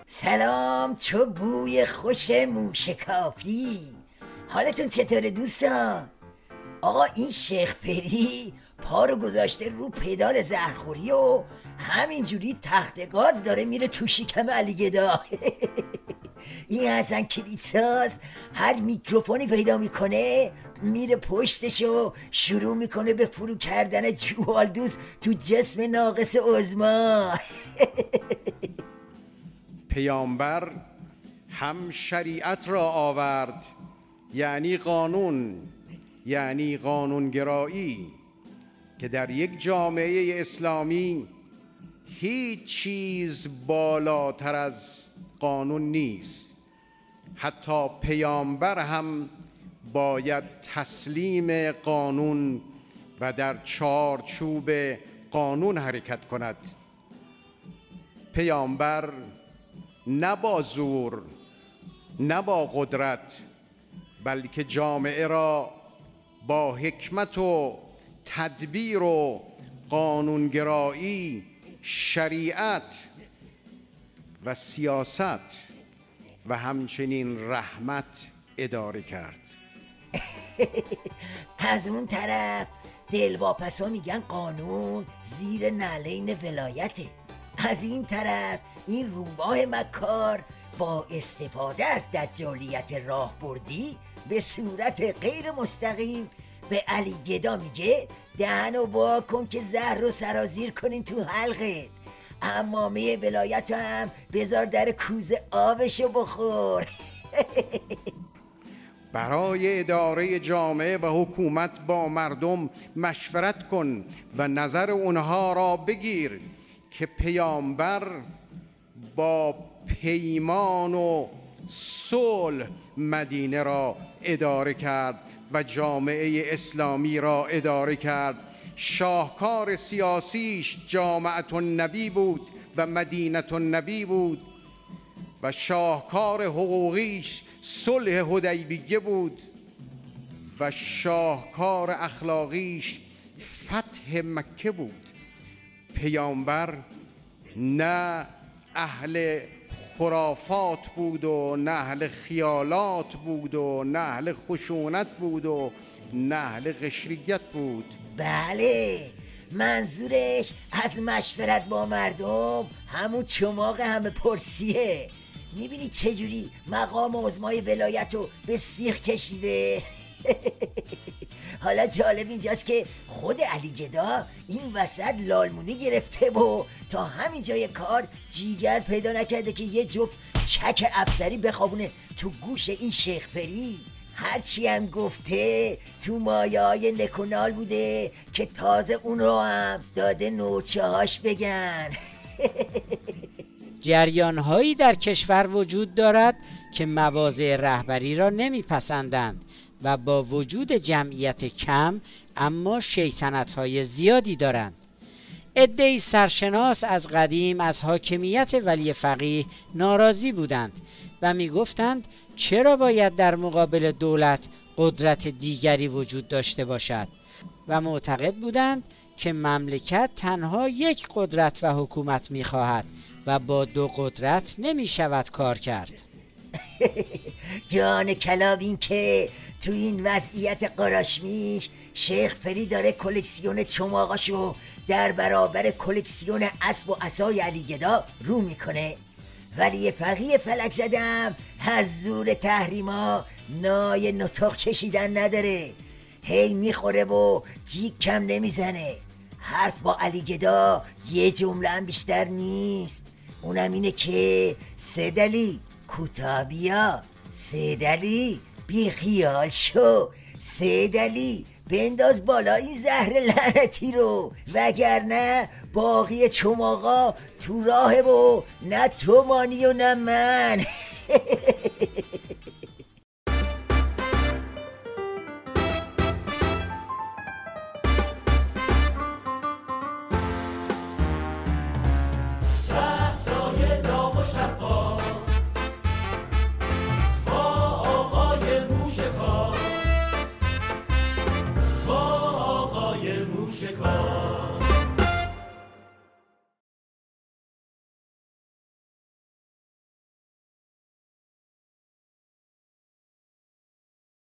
سلام، چو بوی خوش موشکافی. حالتون چطوره دوستان؟ آقا این شیخ فری پا رو گذاشته رو پدال زهرخوری و همینجوری تخت گاز داره میره تو شکم علی گدا. این حسن کلیدساز هر میکروفونی پیدا میکنه میره پشتش و شروع میکنه به فرو کردن جوالدوز تو جسم ناقص عظما. پیامبر هم شریعت را آورد، یعنی قانونگرایی، که در یک جامعه اسلامی هیچ چیز بالاتر از قانون نیست. حتی پیامبر هم باید تسلیم قانون و در چارچوب قانون حرکت کند. پیامبر نه با زور نه با قدرت، بلکه جامعه را با حکمت و تدبیر و قانونگرایی، شریعت و سیاست و همچنین رحمت اداره کرد. از اون طرف دلواپسا میگن قانون زیر نعلین ولایته. از این طرف این روباه مکار با استفاده از دجالیت راهبردی به صورت غیر مستقیم به علی گدا میگه دهنو وا کن که زهر رو سرازیر کنین تو حلقت، عمامه ولایت هم بذار در کوزه آبشو بخور. برای اداره جامعه و حکومت با مردم مشورت کن و نظر اونها را بگیر که پیامبر با پیمان و صلح مدینه را اداره کرد و جامعه اسلامی را اداره کرد. شاهکار سیاسیش جامعة النبی بود و مدینة النبی بود و شاهکار حقوقیش صلح حدیبیه بود و شاهکار اخلاقیش فتح مکه بود. پیامبر نه اهل خرافات بود و نه اهل خیالات بود و نه اهل خشونت بود و نه اهل قشریت بود. بله، منظورش از مشورت با مردم همون چماق همه پرسیه. میبینی چجوری مقام عظمای ولایت رو به سیخ کشیده؟ حالا جالب اینجاست که خود علی گدا این وسط لالمونی گرفته و تا همین جای کار جیگر پیدا نکرده که یه جفت چک افسری بخوابونه تو گوش این شیخ فری. هرچی هم گفته تو مایه های نکونال بوده که تازه اون رو هم داده نوچه هاش بگن. جریان هایی در کشور وجود دارد که مواضع رهبری را نمیپسندند و با وجود جمعیت کم اما شیطنت های زیادی دارند. عده‌ای سرشناس از قدیم از حاکمیت ولی فقیه ناراضی بودند و می گفتند چرا باید در مقابل دولت قدرت دیگری وجود داشته باشد و معتقد بودند که مملکت تنها یک قدرت و حکومت می خواهد و با دو قدرت نمی شود کار کرد. جان کلاب این که تو این وضعیت قراشمیش شیخ فری داره کلکسیون چماقاشو در برابر کلکسیون اسب و عصای علی گدا رو میکنه. ولی فقیه فلک زدم از زور تحریما نای نطق کشیدن نداره، هی میخوره و جیگ کم نمیزنه. حرف با علی گدا یه جمله هم بیشتر نیست، اونم اینه که سیدعلی کوتابیا، سیدعلی بی خیال شو، سیدعلی بنداز بالا این زهر لعنتی رو، وگرنه باقی چماقا تو راهه و نه تو مانی و نه من.